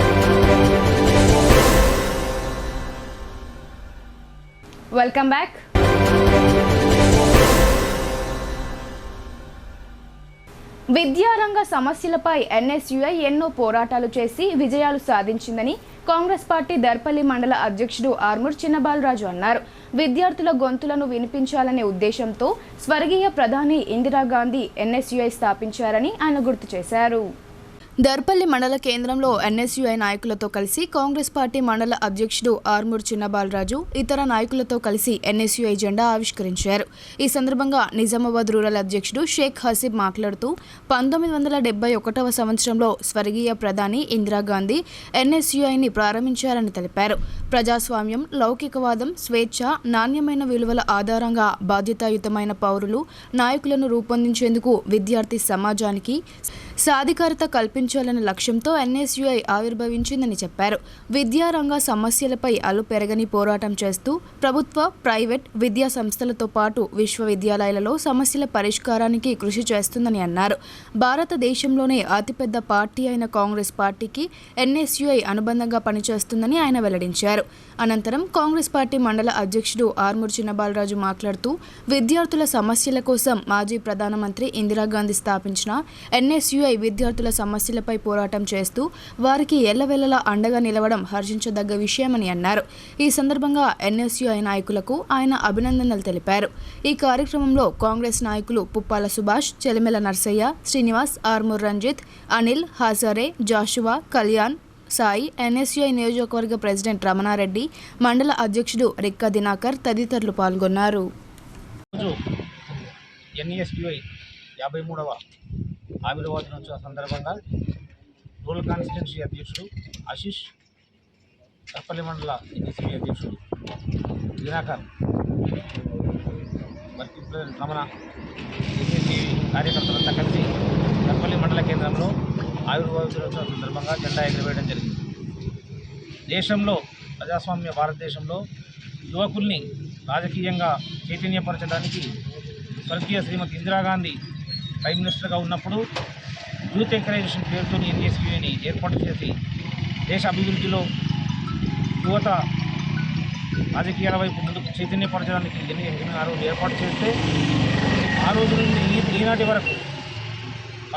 A: Welcome back. విద్యారంగ సమస్యలపై ఎన్ఎస్యుఐ ఎన్నో పోరాటాలు చేసి విజయాలు సాధించిందని కాంగ్రెస్ పార్టీ దర్పల్లి మండల అధ్యక్షుడు ఆర్మూర్ చిన్నబాలరాజు అన్నారు. విద్యార్థుల గొంతులను వినిపించాలనే ఉద్దేశంతో స్వర్గీయ ప్రధాని ఇందిరాగాంధీ ఎన్ఎస్యుఐ స్థాపించారని ఆయన గుర్తు చేశారు. దర్పల్లి మండల కేంద్రంలో ఎన్ఎస్యుఐ నాయకులతో కలిసి కాంగ్రెస్ పార్టీ మండల అధ్యక్షుడు ఆర్మూర్ చిన్నబాలరాజు ఇతర నాయకులతో కలిసి ఎన్ఎస్యుఐ జెండా ఆవిష్కరించారు. ఈ సందర్భంగా నిజామాబాద్ రూరల్ అధ్యక్షుడు షేక్ హసీబ్ మాట్లాడుతూ 1971వ సంవత్సరంలో స్వర్గీయ ప్రధాని ఇందిరాగాంధీ ఎన్ఎస్యుఐని ప్రారంభించారని తెలిపారు. ప్రజాస్వామ్యం, లౌకికవాదం, స్వేచ్ఛ, నాణ్యమైన విలువల ఆధారంగా బాధ్యతాయుతమైన పౌరులు, నాయకులను రూపొందించేందుకు విద్యార్థి సమాజానికి సాధికారత కల్పించాలనే లక్ష్యంతో ఎన్ఎస్యుఐ ఆవిర్భవించిందని చెప్పారు. విద్యారంగ సమస్యలపై అలుపెరగని పోరాటం చేస్తూ ప్రభుత్వ, ప్రైవేట్ విద్యా సంస్థలతో పాటు విశ్వవిద్యాలయాలలో సమస్యల పరిష్కారానికి కృషి చేస్తుందని అన్నారు. భారతదేశంలోనే అతిపెద్ద పార్టీ అయిన కాంగ్రెస్ పార్టీకి ఎన్ఎస్యుఐ అనుబంధంగా పనిచేస్తుందని ఆయన వెల్లడించారు. అనంతరం కాంగ్రెస్ పార్టీ మండల అధ్యక్షుడు ఆర్మూర్ చిన్నబాలరాజు మాట్లాడుతూ విద్యార్థుల సమస్యల కోసం మాజీ ప్రధానమంత్రి ఇందిరాగాంధీ స్థాపించిన ఎన్ఎస్యుఐ విద్యార్థుల సమస్యలపై పోరాటం చేస్తూ వారికి ఎల్లవెల్లలా అండగా నిలవడం హర్షించదగ్గ విషయమని అన్నారు. ఈ సందర్భంగా ఎన్ఎస్యుఐ నాయకులకు ఆయన అభినందనలు తెలిపారు. ఈ కార్యక్రమంలో కాంగ్రెస్ నాయకులు పుప్పాల సుభాష్, చెలిమెల నర్సయ్య, శ్రీనివాస్, ఆర్మూర్ రంజిత్, అనిల్, హాజరే, జాషువా, కళ్యాణ్, సాయి, ఎన్ఎస్యుఐ నియోజకవర్గ ప్రెసిడెంట్ రమణారెడ్డి, మండల అధ్యక్షుడు రిక్క దినాకర్ తదితరులు పాల్గొన్నారు.
I: ఎన్ఎస్యుఐ 53వ ఆవిర్భావ దినోత్సవ సందర్భంగా రూరల్ కాన్స్టిట్యున్సీ అధ్యక్షుడు ఆశీష్, దర్పల్లి మండల ఎన్ఎస్యుఐ అధ్యక్షుడు Dinakar, working president Ramana, NSUI కార్యకర్తలంతా కలిసి దర్పల్లి మండల కేంద్రంలో ఆవిర్భావ దినోత్సవం సందర్భంగా జెండా ఎగురవేయడం జరిగింది. దేశంలో, ప్రజాస్వామ్య భారతదేశంలో యువకుల్ని రాజకీయంగా చైతన్యపరచడానికి స్వర్గీయ శ్రీమతి ఇందిరాగాంధీ ప్రైమ్ మినిస్టర్గా ఉన్నప్పుడు యూత్ ఎంకరేజేషన్ పేరుతో ఎన్ఎస్యుఐని ఏర్పాటు చేసి దేశ అభివృద్ధిలో యువత రాజకీయాల వైపు ముందుకు చైతన్యపరచడానికి ఆ రోజు ఏర్పాటు చేస్తే ఆ రోజు నుండి ఈనాటి వరకు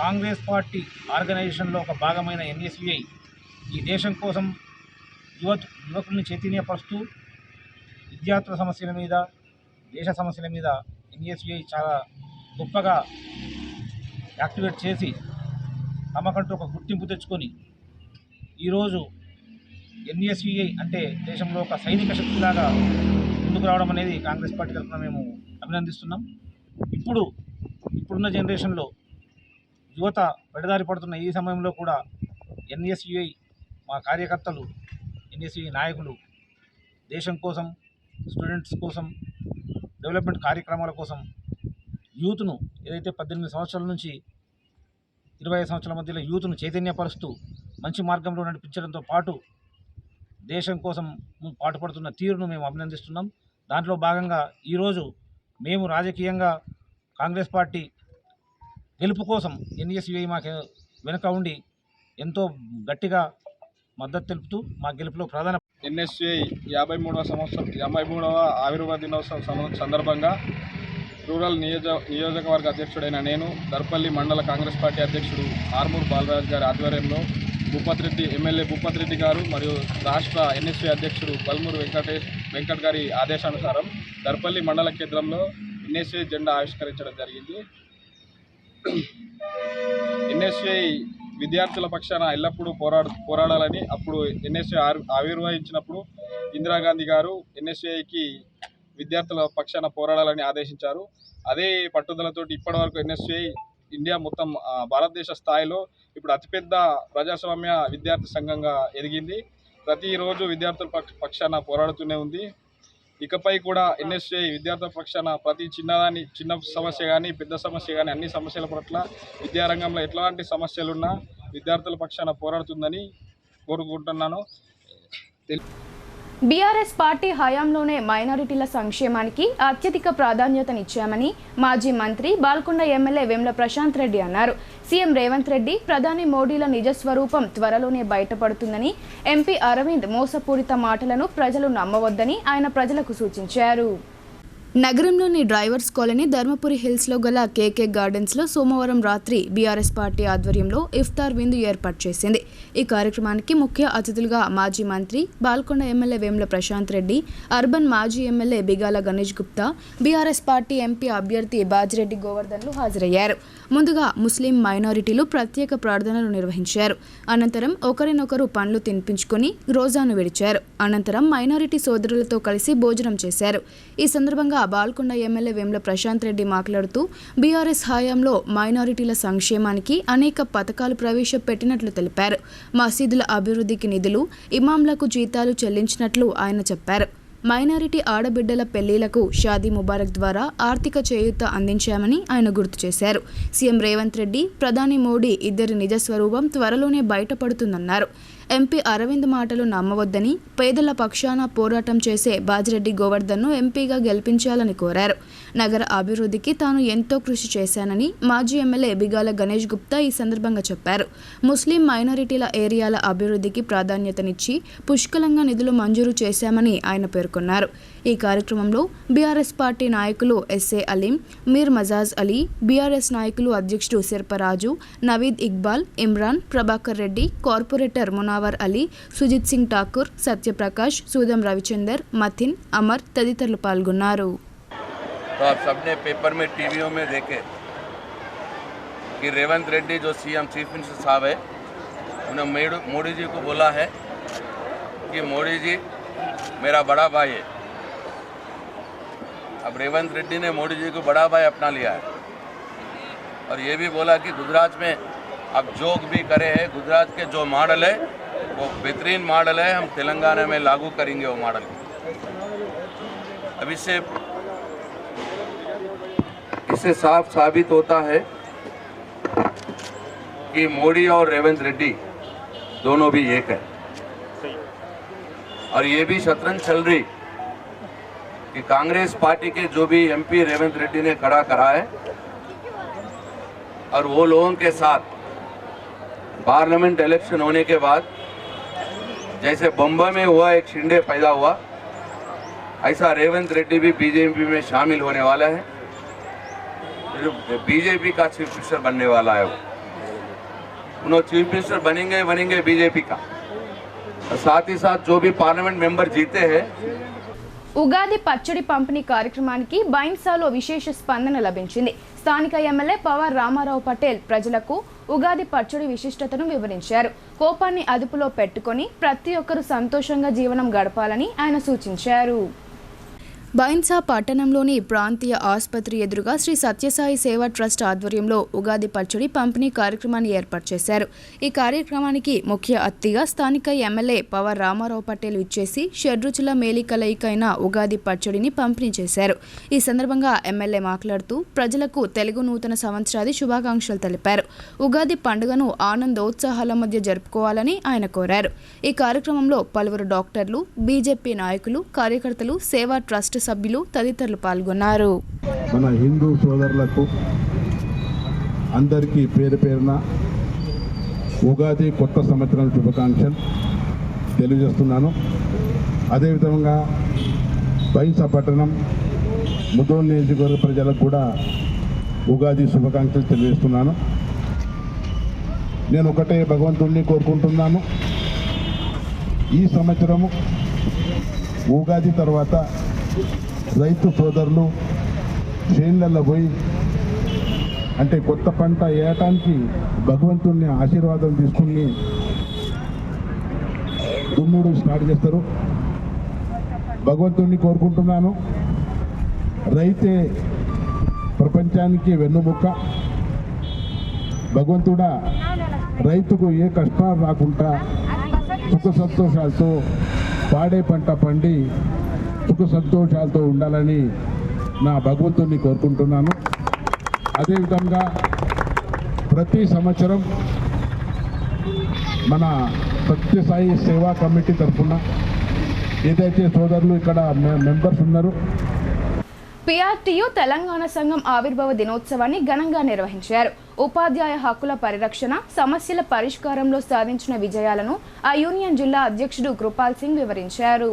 I: కాంగ్రెస్ పార్టీ ఆర్గనైజేషన్లో ఒక భాగమైన ఎన్ఎస్యుఐ ఈ దేశం కోసం యువకుల్ని చైతన్యపరుస్తూ విద్యార్థుల సమస్యల మీద, దేశ సమస్యల మీద ఎన్ఎస్యుఐ చాలా గొప్పగా యాక్టివేట్ చేసి తమకంటూ ఒక గుర్తింపు తెచ్చుకొని ఈరోజు ఎన్ఎస్యుఐ అంటే దేశంలో ఒక సైనిక శక్తిలాగా ముందుకు రావడం అనేది కాంగ్రెస్ పార్టీ తరఫున మేము అభినందిస్తున్నాం. ఇప్పుడున్న జనరేషన్లో యువత పెడదారి పడుతున్న ఈ సమయంలో కూడా ఎన్ఎస్యుఐ మా కార్యకర్తలు, ఎన్ఎస్యుఐ నాయకులు దేశం కోసం, స్టూడెంట్స్ కోసం, డెవలప్మెంట్ కార్యక్రమాల కోసం యూత్ను ఏదైతే 18 సంవత్సరాల నుంచి 25 సంవత్సరాల మధ్యలో యూత్ను చైతన్యపరుస్తూ మంచి మార్గంలో నడిపించడంతో పాటు దేశం కోసం పాటుపడుతున్న తీరును మేము అభినందిస్తున్నాం. దాంట్లో భాగంగా ఈరోజు మేము రాజకీయంగా కాంగ్రెస్ పార్టీ గెలుపు కోసం ఎన్ఎస్యుఐ మాకు వెనుక ఉండి ఎంతో గట్టిగా మద్దతు తెలుపుతూ మా గెలుపులో ప్రధాన
J: ఎన్ఎస్యుఐ 53వ ఆవిర్భావ దినోత్సవం సందర్భంగా రూరల్ నియోజకవర్గ అధ్యక్షుడైన నేను దర్పల్లి మండల కాంగ్రెస్ పార్టీ అధ్యక్షుడు ఆర్మూర్ బాలరాజ్ గారి ఆధ్వర్యంలో ఎమ్మెల్యే భూపత్ రెడ్డి గారు మరియు రాష్ట్ర ఎన్ఎస్యుఐ అధ్యక్షుడు బల్మూరు వెంకట్ గారి ఆదేశానుసారం దర్పల్లి మండల కేంద్రంలో ఎన్ఎస్యుఐ జెండా ఆవిష్కరించడం జరిగింది. ఎన్ఎస్యుఐ విద్యార్థుల పక్షాన ఎల్లప్పుడూ పోరాడాలని అప్పుడు ఎన్ఎస్యుఐ ఆవిర్భవించినప్పుడు ఇందిరాగాంధీ గారు ఎన్ఎస్యుఐకి విద్యార్థుల పక్షాన పోరాడాలని ఆదేశించారు. అదే పట్టుదలతోటి ఇప్పటివరకు ఎన్ఎస్యుఐ ఇండియా మొత్తం భారతదేశ స్థాయిలో ఇప్పుడు అతిపెద్ద ప్రజాస్వామ్య విద్యార్థి సంఘంగా ఎదిగింది. ప్రతిరోజు విద్యార్థుల పక్షాన పోరాడుతూనే ఉంది. ఇకపై కూడా ఎన్ఎస్యుఐ విద్యార్థుల పక్షాన ప్రతి చిన్న సమస్య కానీ పెద్ద సమస్య కానీ అన్ని సమస్యల పట్ల విద్యారంగంలో ఎట్లాంటి సమస్యలున్నా విద్యార్థుల పక్షాన పోరాడుతుందని కోరుకుంటున్నాను.
A: బీఆర్ఎస్ పార్టీ హయాంలోనే మైనారిటీల సంక్షేమానికి అత్యధిక ప్రాధాన్యతనిచ్చామని మాజీ మంత్రి బాల్కొండ ఎమ్మెల్యే వేముల ప్రశాంత్ రెడ్డి అన్నారు. సీఎం రేవంత్ రెడ్డి, ప్రధాని మోడీల నిజస్వరూపం త్వరలోనే బయటపడుతుందని, ఎంపీ అరవింద్ మోసపూరిత మాటలను ప్రజలు నమ్మవద్దని ఆయన ప్రజలకు సూచించారు. నగరంలోని డ్రైవర్స్ కాలనీ ధర్మపురి హిల్స్లో గల కేకే గార్డెన్స్లో సోమవారం రాత్రి బీఆర్ఎస్ పార్టీ ఆధ్వర్యంలో ఇఫ్తార్ విందు ఏర్పాటు చేసింది. ఈ కార్యక్రమానికి ముఖ్య అతిథులుగా మాజీ మంత్రి బాల్కొండ ఎమ్మెల్యే వేముల ప్రశాంత్ రెడ్డి, అర్బన్ మాజీ MLA Bigala Ganesh Gupta, BRS party MP అభ్యర్థి బాజిరెడ్డి గోవర్ధన్లు హాజరయ్యారు. ముందుగా ముస్లిం మైనారిటీలు ప్రత్యేక ప్రార్థనలు నిర్వహించారు. అనంతరం ఒకరినొకరు పండ్లు తినిపించుకొని రోజాను విడిచారు. అనంతరం మైనారిటీ సోదరులతో కలిసి భోజనం చేశారు. ఈ సందర్భంగా బాల్కొండ ఎమ్మెల్యే వేముల ప్రశాంత్ రెడ్డి మాట్లాడుతూ బీఆర్ఎస్ హయాంలో మైనారిటీల సంక్షేమానికి అనేక పథకాలు ప్రవేశపెట్టినట్లు తెలిపారు. మసీదుల అభివృద్ధికి నిధులు, ఇమాంలకు జీతాలు చెల్లించినట్లు ఆయన చెప్పారు. మైనారిటీ ఆడబిడ్డల పెళ్లిలకు షాదీ ముబారక్ ద్వారా ఆర్థిక చేయూత అందించామని ఆయన గుర్తు చేశారు. సీఎం రేవంత్ రెడ్డి, ప్రధాని మోడీ ఇద్దరి నిజస్వరూపం త్వరలోనే బయటపడుతుందన్నారు. ఎంపీ అరవింద్ మాటలు నమ్మవద్దని, పేదల పక్షాన పోరాటం చేసే బాజిరెడ్డి గోవర్ధన్ను ఎంపీగా గెలిపించాలని కోరారు. నగర అభివృద్ధికి తాను ఎంతో కృషి చేశానని మాజీ ఎమ్మెల్యే బిగాల గణేష్ గుప్తా ఈ సందర్భంగా చెప్పారు. ముస్లిం మైనారిటీల ఏరియాల అభివృద్ధికి ప్రాధాన్యతనిచ్చి పుష్కలంగా నిధులు మంజూరు చేశామని ఆయన పేర్కొన్నారు. ఈ కార్యక్రమంలో బీఆర్ఎస్ పార్టీ నాయకులు ఎస్ఏ అలీం, మీర్ మజాజ్ అలీ, బీఆర్ఎస్ నాయకులు అధ్యక్షుడు సిర్పరాజు, నవీద్ ఇక్బాల్, ఇమ్రాన్, ప్రభాకర్ రెడ్డి, కార్పొరేటర్ మునావర్ అలీ, సుజిత్ సింగ్ ఠాకూర్, సత్యప్రకాష్, సూదం రవిచందర్, మథిన్, అమర్ తదితరులు పాల్గొన్నారు.
K: तो आप सबने पेपर में टीवियों में देखे कि रेवंत रेड्डी जो सीएम चीफ मिनिस्टर साहब है, उन्होंने मोदी जी को बोला है कि मोदी जी मेरा बड़ा भाई है. अब रेवंत रेड्डी ने मोदी जी को बड़ा भाई अपना लिया है और ये भी बोला कि गुजरात में अब जो भी करे है, गुजरात के जो मॉडल है वो बेहतरीन मॉडल है, हम तेलंगाना में लागू करेंगे वो मॉडल. अब इससे साफ साबित होता है कि मोदी और रेवंत रेड्डी दोनों भी एक है. और ये भी शतरंज चल रही कि कांग्रेस पार्टी के जो भी एमपी रेवंत रेड्डी ने खड़ा करा है और वो लोगों के साथ पार्लियामेंट इलेक्शन होने के बाद जैसे बम्बई में हुआ एक शिंदे पैदा हुआ, ऐसा रेवंत रेड्डी भी बीजेपी में शामिल होने वाला है. बीजेपी का चीफ मिनिस्टर बनने वाला है. उन्होंने चीफ मिनिस्टर बनेंगे बीजेपी का. और साथ ही साथ जो भी पार्लियामेंट मेंबर जीते हैं
A: ఉగాది పచ్చడి పంపిణీ కార్యక్రమానికి బైన్సాలో విశేష స్పందన లభించింది. స్థానిక ఎమ్మెల్యే పవర్ రామారావు పటేల్ ప్రజలకు ఉగాది పచ్చడి విశిష్టతను వివరించారు. కోపాన్ని అదుపులో పెట్టుకొని ప్రతి ఒక్కరూ సంతోషంగా జీవనం గడపాలని ఆయన సూచించారు. బైన్సా పట్టణంలోని ప్రాంతీయ ఆసుపత్రి ఎదురుగా శ్రీ సత్యసాయి సేవా ట్రస్ట్ ఆధ్వర్యంలో ఉగాది పచ్చడి పంపిణీ కార్యక్రమాన్ని ఏర్పాటు చేశారు. ఈ కార్యక్రమానికి ముఖ్య అతిథిగా స్థానిక ఎమ్మెల్యే పవర్ రామారావు పటేల్ ఇచ్చేసి షడ్రుచుల మేలికలయికైన ఉగాది పచ్చడిని పంపిణీ చేశారు. ఈ సందర్భంగా ఎమ్మెల్యే మాట్లాడుతూ ప్రజలకు తెలుగు నూతన సంవత్సరాది శుభాకాంక్షలు తెలిపారు. ఉగాది పండుగను ఆనందోత్సాహాల మధ్య జరుపుకోవాలని ఆయన కోరారు. ఈ కార్యక్రమంలో పలువురు డాక్టర్లు, బీజేపీ నాయకులు, కార్యకర్తలు, సేవా ట్రస్ట్ సభ్యులు తదితరులు పాల్గొన్నారు.
L: మన హిందూ సోదరులకు అందరికీ పేరు పేరున ఉగాది కొత్త సంవత్సరం శుభాకాంక్షలు తెలియజేస్తున్నాను. అదేవిధంగా బైన్సా పట్టణం ముదోల్ నియోజకవర్గ ప్రజలకు కూడా ఉగాది శుభాకాంక్షలు తెలియజేస్తున్నాను. నేను ఒకటే భగవంతుడిని కోరుకుంటున్నాను, ఈ సంవత్సరము ఉగాది తర్వాత రైతు సోదరులు చేన్లలో పోయి అంటే కొత్త పంట వేయటానికి భగవంతుని ఆశీర్వాదం తీసుకుని దున్నుడు స్టార్ట్ చేస్తారు. భగవంతుని కోరుకుంటున్నాను, రైతే ప్రపంచానికి వెన్నుముక్క. భగవంతుడా రైతుకు ఏ కష్టాలు రాకుండా సుఖ సంతోషాలతో పాడే పంట పండి సుఖ సంతోషాలతో ఉండాలని నా భగవంతుని కోరుకుంటున్నాను. అదేవిధంగా ప్రతి సంవత్సరం మన సత్యసాయి సేవా కమిటీ తరఫున ఏదైతే సోదరులు ఇక్కడ మెంబర్స్ ఉన్నారో
A: పిఆర్టీయూ తెలంగాణ సంఘం ఆవిర్భావ దినోత్సవాన్ని ఘనంగా నిర్వహించారు. ఉపాధ్యాయ హక్కుల పరిరక్షణ, సమస్యల పరిష్కారంలో సాధించిన విజయాలను ఆ యూనియన్ జిల్లా అధ్యక్షుడు కృపాల్ సింగ్ వివరించారు.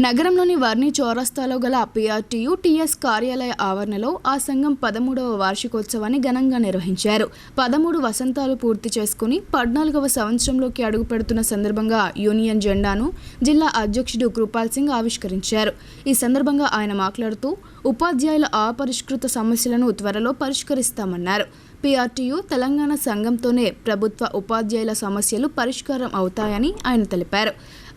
A: నగరంలోని వర్ణి చౌరస్తాలో గల పిఆర్టీయూ టీఎస్ కార్యాలయ ఆవరణలో ఆ సంఘం 13వ వార్షికోత్సవాన్ని ఘనంగా నిర్వహించారు. 13 వసంతాలు పూర్తి చేసుకుని 14వ సంవత్సరంలోకి అడుగుపెడుతున్న సందర్భంగా యూనియన్ జెండాను జిల్లా అధ్యక్షుడు కృపాల్ సింగ్ ఆవిష్కరించారు. ఈ సందర్భంగా ఆయన మాట్లాడుతూ ఉపాధ్యాయుల అపరిష్కృత సమస్యలను త్వరలో పరిష్కరిస్తామన్నారు. పిఆర్టీయూ తెలంగాణ సంఘంతోనే ప్రభుత్వ ఉపాధ్యాయుల సమస్యలు పరిష్కారం అవుతాయని ఆయన తెలిపారు.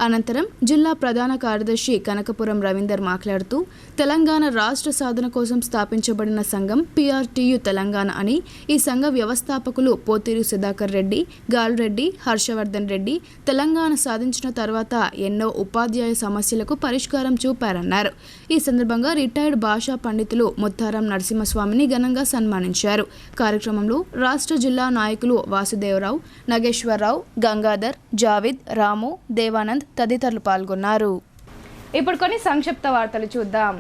A: అనంతరం జిల్లా ప్రధాన కార్యదర్శి కనకపురం రవీందర్ మాట్లాడుతూ తెలంగాణ రాష్ట్ర సాధన కోసం స్థాపించబడిన సంఘం పిఆర్టీయూ తెలంగాణ అని, ఈ సంఘ వ్యవస్థాపకులు పోతిరి సుధాకర్ రెడ్డి, గాల్రెడ్డి, హర్షవర్ధన్ రెడ్డి తెలంగాణ సాధించిన తర్వాత ఎన్నో ఉపాధ్యాయ సమస్యలకు పరిష్కారం చూపారన్నారు. ఈ సందర్భంగా రిటైర్డ్ భాషా పండితులు ముత్తారం నరసింహస్వామిని ఘనంగా సన్మానించారు. కార్యక్రమంలో రాష్ట్ర జిల్లా నాయకులు వాసుదేవరావు, నాగేశ్వరరావు, గంగాధర్, జావిద్, రాము, దేవానంద్ తదితరులు పాల్గొన్నారు. ఇప్పుడు కొన్ని సంక్షిప్త వార్తలు చూద్దాం.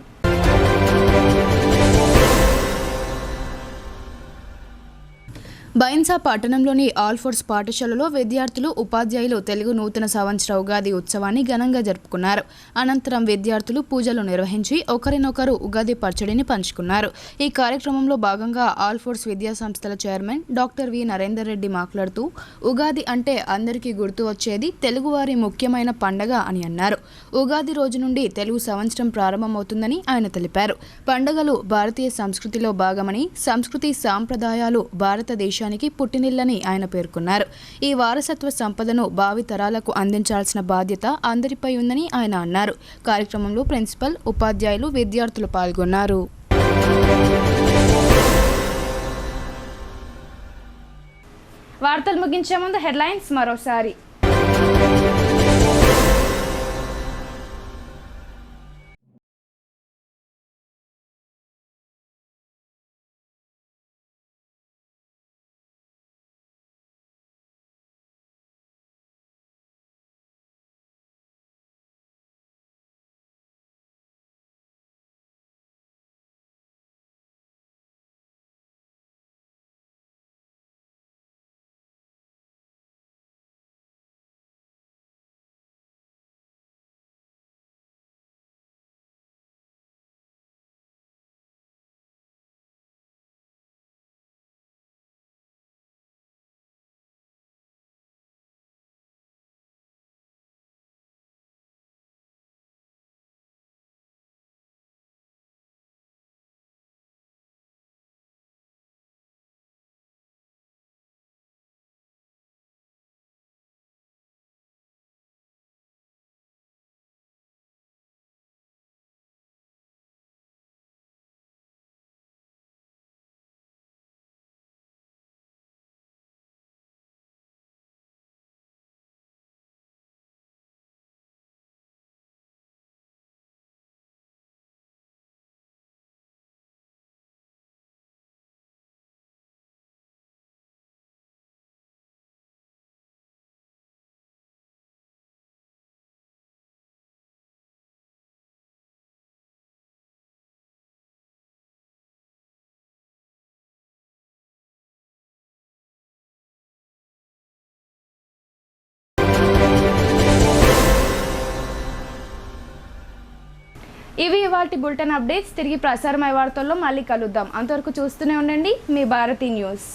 A: బైన్సా పట్టణంలోని ఆల్ ఫోర్స్ పాఠశాలలో విద్యార్థులు, ఉపాధ్యాయులు తెలుగు నూతన సంవత్సర ఉగాది ఉత్సవాన్ని ఘనంగా జరుపుకున్నారు. అనంతరం విద్యార్థులు పూజలు నిర్వహించి ఒకరినొకరు ఉగాది పచ్చడిని పంచుకున్నారు. ఈ కార్యక్రమంలో భాగంగా ఆల్ ఫోర్స్ విద్యా సంస్థల chairman doctor V Narender Reddy మాట్లాడుతూ ఉగాది అంటే అందరికీ గుర్తు వచ్చేది తెలుగువారి ముఖ్యమైన పండగ అని అన్నారు. ఉగాది రోజు నుండి తెలుగు సంవత్సరం ప్రారంభమవుతుందని ఆయన తెలిపారు. పండుగలు భారతీయ సంస్కృతిలో భాగమని, సంస్కృతి సాంప్రదాయాలు భారతదేశానికి పుట్టినిల్లని ఆయన పేర్కొన్నారు. ఈ వారసత్వ సంపదను భావి తరాలకు అందించాల్సిన బాధ్యత అందరిపై ఉందని ఆయన అన్నారు. కార్యక్రమంలో ప్రిన్సిపల్, ఉపాధ్యాయులు, విద్యార్థులు పాల్గొన్నారు. వార్తలు ముగించే ముందు హెడ్లైన్స్ మరోసారి. ఇవి ఇవాల్టి బులెటిన్ అప్డేట్స్. తిరిగి ప్రసారమయ్యే వార్తల్లో మళ్ళీ కలుద్దాం. అంతవరకు చూస్తూనే ఉండండి మీ భారతీ న్యూస్.